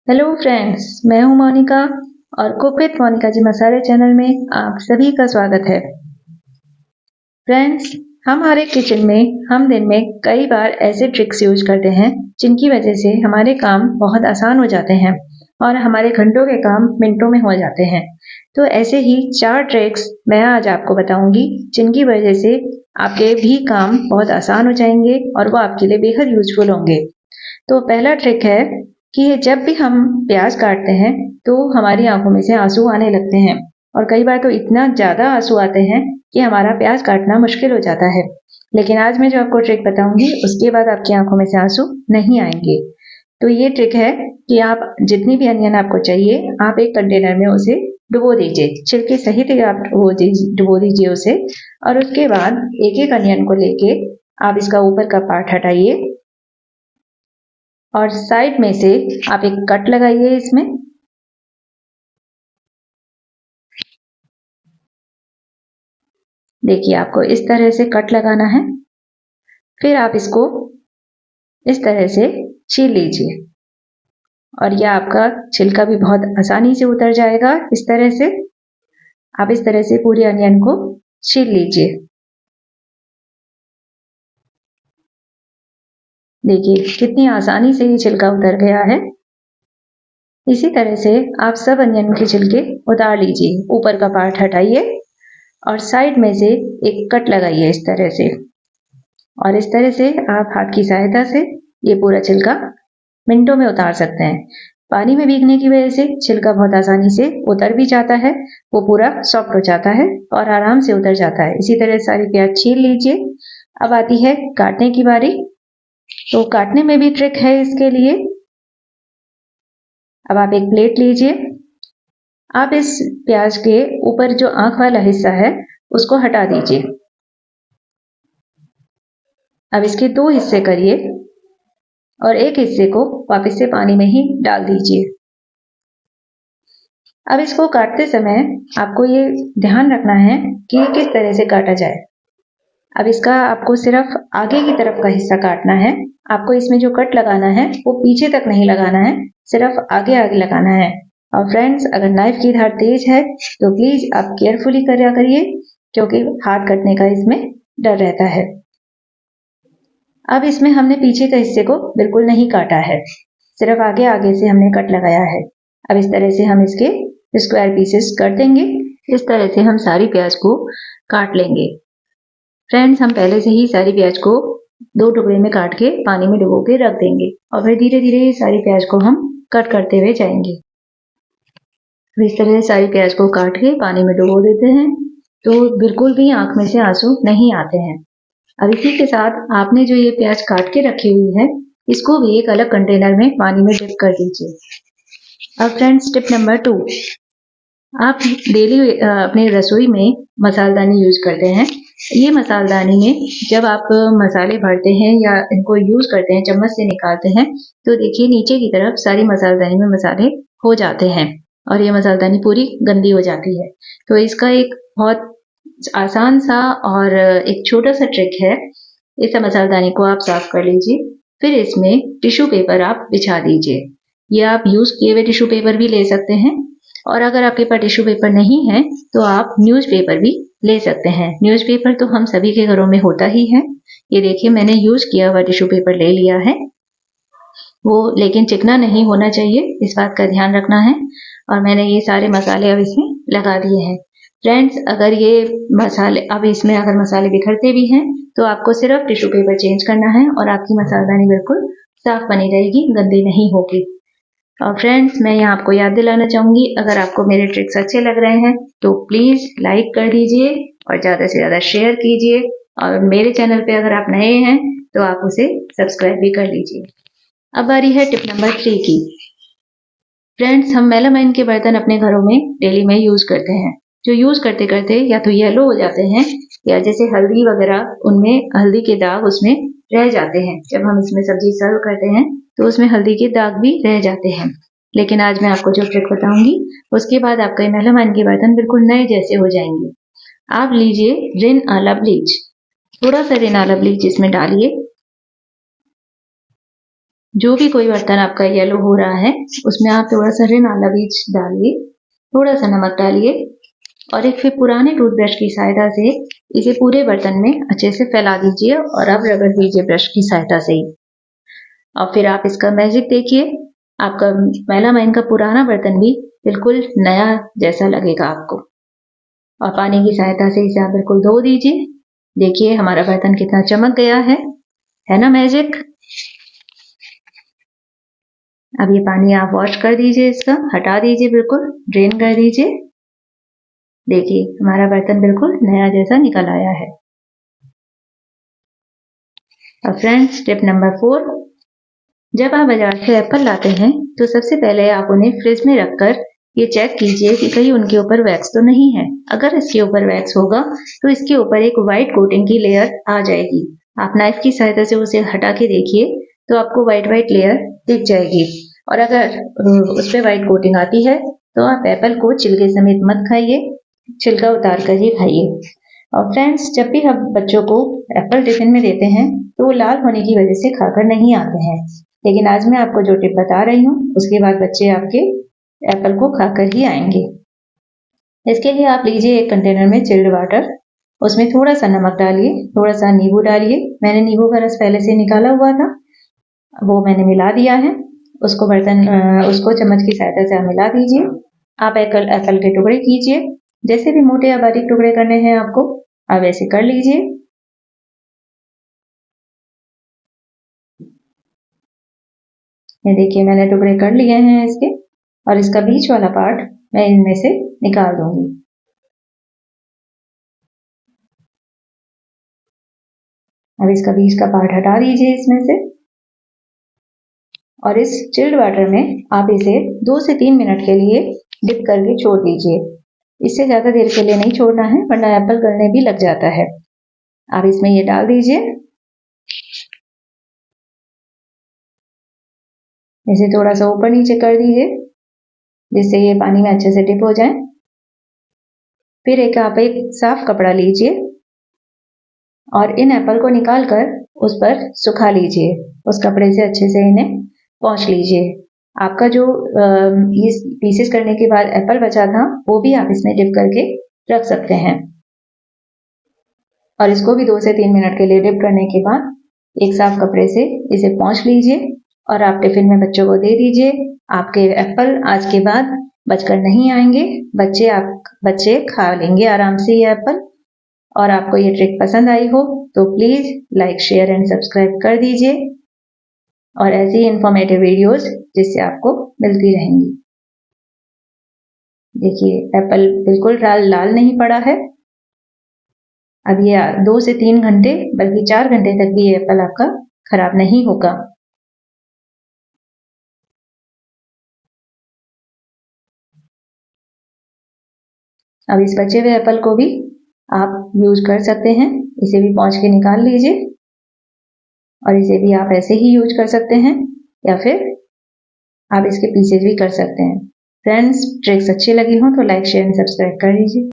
Hello friends, मैं हूं मोनिका और कुक विद मोनिका जी मसाले चैनल में आप सभी का स्वागत है। फ्रेंड्स, हमारे किचन में हम दिन में कई बार ऐसे ट्रिक्स यूज करते हैं जिनकी वजह से हमारे काम बहुत आसान हो जाते हैं और हमारे घंटों के काम मिनटों में हो जाते हैं। तो ऐसे ही 4 ट्रिक्स मैं आज आपको बताऊंगी जिनकी वजह से आपके भी काम बहुत आसान हो जाएंगे और वो आपके लिए बेहद यूजफुल होंगे। तो पहला ट्रिक है कि जब भी हम प्याज काटते हैं तो हमारी आंखों में से आंसू आने लगते हैं और कई बार तो इतना ज्यादा आंसू आते हैं कि हमारा प्याज काटना मुश्किल हो जाता है। लेकिन आज मैं जो आपको ट्रिक बताऊंगी उसके बाद आपकी आंखों में से आंसू नहीं आएंगे। तो ये ट्रिक है कि आप जितनी भी अनियन आपको चाहिए आप एक कंटेनर में उसे डुबो दीजिए, छिलके सहित आप डुबो दीजिए उसे। और उसके बाद एक एक अनियन को लेके आप इसका ऊपर का पार्ट हटाइए और साइड में से आप एक कट लगाइए इसमें। देखिए, आपको इस तरह से कट लगाना है। फिर आप इसको इस तरह से छील लीजिए और यह आपका छिलका भी बहुत आसानी से उतर जाएगा। इस तरह से आप इस तरह से पूरे अनियन को छील लीजिए। देखिए कितनी आसानी से ये छिलका उतर गया है। इसी तरह से आप सब अनियन के छिलके उतार लीजिए। ऊपर का पार्ट हटाइए और साइड में से एक कट लगाइए इस तरह से। और इस तरह से आप हाथ की सहायता से ये पूरा छिलका मिनटों में उतार सकते हैं। पानी में भीगने की वजह से छिलका बहुत आसानी से उतर भी जाता है, वो पूरा सॉफ्ट हो जाता है और आराम से उतर जाता है। इसी तरह सारी प्याज छील लीजिए। अब आती है काटने की बारी। तो काटने में भी ट्रिक है इसके लिए। अब आप एक प्लेट लीजिए। आप इस प्याज के ऊपर जो आंख वाला हिस्सा है उसको हटा दीजिए। अब इसके 2 हिस्से करिए और एक हिस्से को वापस से पानी में ही डाल दीजिए। अब इसको काटते समय आपको ये ध्यान रखना है कि किस तरह से काटा जाए। अब इसका आपको सिर्फ आगे की तरफ का हिस्सा काटना है। आपको इसमें जो कट लगाना है वो पीछे तक नहीं लगाना है, सिर्फ आगे आगे लगाना है। और फ्रेंड्स, अगर नाइफ की धार तेज है तो प्लीज आप केयरफुली करा करिए, क्योंकि हाथ कटने का इसमें डर रहता है। अब इसमें हमने पीछे के हिस्से को बिल्कुल नहीं काटा है, सिर्फ आगे आगे से हमने कट लगाया है। अब इस तरह से हम इसके स्क्वायर पीसेस कर देंगे। इस तरह से हम सारी प्याज को काट लेंगे। फ्रेंड्स, हम पहले से ही सारी प्याज को 2 टुकड़े में काट के पानी में डुबो के रख देंगे और फिर धीरे धीरे सारी प्याज को हम कट करते हुए जाएंगे। इस तरह से सारी प्याज को काट के पानी में डुबो देते हैं तो बिल्कुल भी आंख में से आंसू नहीं आते हैं। अब इसी के साथ आपने जो ये प्याज काट के रखी हुई है इसको भी एक अलग कंटेनर में पानी में डिप कर दीजिए। अब फ्रेंड्स, टिप नंबर 2, आप डेली अपने रसोई में मसालदानी यूज करते हैं। ये मसालदानी में जब आप मसाले भरते हैं या इनको यूज करते हैं, चम्मच से निकालते हैं, तो देखिए नीचे की तरफ सारी मसालदानी में मसाले हो जाते हैं और ये मसालदानी पूरी गंदी हो जाती है। तो इसका एक बहुत आसान सा और एक छोटा सा ट्रिक है। इस मसालदानी को आप साफ कर लीजिए। फिर इसमें टिश्यू पेपर आप बिछा दीजिए। ये आप यूज किए हुए टिश्यू पेपर भी ले सकते हैं और अगर आपके पास टिश्यू पेपर नहीं है तो आप न्यूज़पेपर भी ले सकते हैं। न्यूज़पेपर तो हम सभी के घरों में होता ही है। ये देखिए, मैंने यूज किया हुआ टिश्यू पेपर ले लिया है। वो लेकिन चिकना नहीं होना चाहिए, इस बात का ध्यान रखना है। और मैंने ये सारे मसाले अब इसमें लगा दिए हैं। फ्रेंड्स, अगर ये मसाले अब इसमें अगर मसाले बिखरते भी हैं तो आपको सिर्फ टिश्यू पेपर चेंज करना है और आपकी मसालदानी बिल्कुल साफ बनी रहेगी, गंदी नहीं होगी। और फ्रेंड्स, मैं यहाँ आपको याद दिलाना चाहूंगी, अगर आपको मेरे ट्रिक्स अच्छे लग रहे हैं तो प्लीज लाइक कर दीजिए और ज्यादा से ज्यादा शेयर कीजिए। और मेरे चैनल पे अगर आप नए हैं तो आप उसे सब्सक्राइब भी कर लीजिए। अब बारी है टिप नंबर 3 की। फ्रेंड्स, हम मेलामाइन के बर्तन अपने घरों में डेली में यूज करते हैं, जो यूज करते करते या तो येलो हो जाते हैं या जैसे हल्दी वगैरह, उनमें हल्दी के दाग उसमें रह जाते हैं। जब हम इसमें सब्जी सर्व करते हैं तो उसमें हल्दी के दाग भी रह जाते हैं। लेकिन आज मैं आपको जो ट्रिक बताऊंगी उसके बाद आपके मेलामाइन के बर्तन बिल्कुल नए जैसे हो जाएंगे। आप लीजिए रिन आला ब्लीच, थोड़ा सा रिन आला ब्लीच इसमें डालिए जो भी कोई बर्तन आपका येलो हो रहा है उसमें आप थोड़ा सा रिन आला बीज डालिए, थोड़ा सा नमक डालिए और एक फिर पुराने टूथब्रश की सहायता से इसे पूरे बर्तन में अच्छे से फैला दीजिए और अब रगड़ दीजिए ब्रश की सहायता से ही। और फिर आप इसका मैजिक देखिए, आपका मेलामाइन का पुराना बर्तन भी बिल्कुल नया जैसा लगेगा आपको। और पानी की सहायता से इसे आप बिल्कुल धो दीजिए। देखिए हमारा बर्तन कितना चमक गया है ना मैजिक। अब ये पानी आप वॉश कर दीजिए, इसका हटा दीजिए, बिल्कुल ड्रेन कर दीजिए। देखिए हमारा बर्तन बिल्कुल नया जैसा निकल आया है। अब फ्रेंड्स टिप नंबर 4, जब आप बाजार से एप्पल लाते हैं तो सबसे पहले आप उन्हें फ्रिज में रखकर ये चेक कीजिए कि कहीं उनके ऊपर वैक्स तो नहीं है। अगर इसके ऊपर वैक्स होगा तो इसके ऊपर एक व्हाइट कोटिंग की लेयर आ जाएगी। आप नाइफ की सहायता से उसे हटा के देखिए तो आपको व्हाइट लेयर दिख जाएगी। और अगर उस पर व्हाइट कोटिंग आती है तो आप एप्पल को छिलके समेत मत खाइए, छिलका उतार कर ही खाइए। और फ्रेंड्स जब भी हम बच्चों को एप्पल टिफिन में देते हैं तो वो लाल होने की वजह से खाकर नहीं आते हैं, लेकिन आज मैं आपको जो टिप बता रही हूँ उसके बाद बच्चे आपके एप्पल को खाकर ही आएंगे। इसके लिए आप लीजिए एक कंटेनर में चिल्ड वाटर, उसमें थोड़ा सा नमक डालिए, थोड़ा सा नींबू डालिए। मैंने नींबू का रस पहले से निकाला हुआ था, वो मैंने मिला दिया है। उसको चम्मच की सहायता से आप मिला दीजिए। आप एप्पल के टुकड़े कीजिए, जैसे भी मोटे या बारीक टुकड़े करने हैं आपको आप ऐसे कर लीजिए। ये देखिए मैंने टुकड़े कर लिए हैं इसके, और इसका बीच वाला पार्ट मैं इनमें से निकाल दूंगी। अब इसका बीच का पार्ट हटा दीजिए इसमें से, और इस चिल्ड वाटर में आप इसे 2 से 3 मिनट के लिए डिप करके छोड़ दीजिए। इससे ज्यादा देर के लिए नहीं छोड़ना है वरना एप्पल गलने भी लग जाता है। आप इसमें ये डाल दीजिए, इसे थोड़ा सा ऊपर नीचे कर दीजिए जिससे ये पानी में अच्छे से डिप हो जाए। फिर आप एक साफ कपड़ा लीजिए और इन एप्पल को निकालकर उस पर सुखा लीजिए। उस कपड़े से अच्छे से इन्हें पोंछ लीजिए। आपका जो ये पीसेस करने के बाद एप्पल बचा था वो भी आप इसमें डिप करके रख सकते हैं। और इसको भी 2 से 3 मिनट के लिए डिप करने के बाद एक साफ कपड़े से इसे पोंछ लीजिए और आप टिफिन में बच्चों को दे दीजिए। आपके एप्पल आज के बाद बचकर नहीं आएंगे, बच्चे खा लेंगे आराम से ये एप्पल। और आपको ये ट्रिक पसंद आई हो तो please like share and subscribe कर दीजिए, और ऐसी इंफॉर्मेटिव वीडियोस जिससे आपको मिलती रहेंगी। देखिए एप्पल बिल्कुल लाल नहीं पड़ा है। अब ये 2 से 3 घंटे बल्कि 4 घंटे तक भी ये एप्पल आपका खराब नहीं होगा। अब इस बचे हुए एप्पल को भी आप यूज कर सकते हैं। इसे भी पोंछ के निकाल लीजिए, और इसे भी आप ऐसे ही यूज कर सकते हैं या फिर आप इसके पीसेस भी कर सकते हैं। फ्रेंड्स ट्रिक्स अच्छी लगी हो तो लाइक शेयर एंड सब्सक्राइब कर दीजिए।